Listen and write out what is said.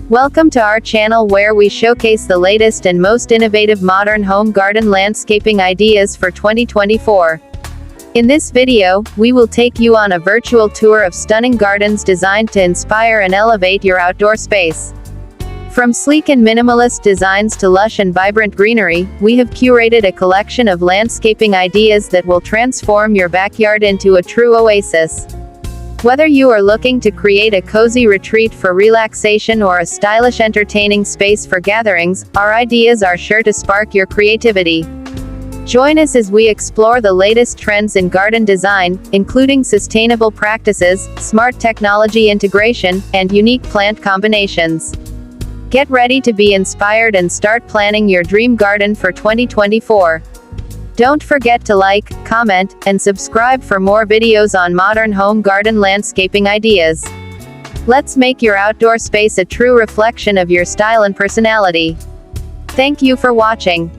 Welcome to our channel where we showcase the latest and most innovative modern home garden landscaping ideas for 2024. In this video, we will take you on a virtual tour of stunning gardens designed to inspire and elevate your outdoor space. From sleek and minimalist designs to lush and vibrant greenery, we have curated a collection of landscaping ideas that will transform your backyard into a true oasis. Whether you are looking to create a cozy retreat for relaxation or a stylish entertaining space for gatherings, our ideas are sure to spark your creativity. Join us as we explore the latest trends in garden design, including sustainable practices, smart technology integration, and unique plant combinations. Get ready to be inspired and start planning your dream garden for 2024. Don't forget to like, comment, and subscribe for more videos on modern home garden landscaping ideas. Let's make your outdoor space a true reflection of your style and personality. Thank you for watching.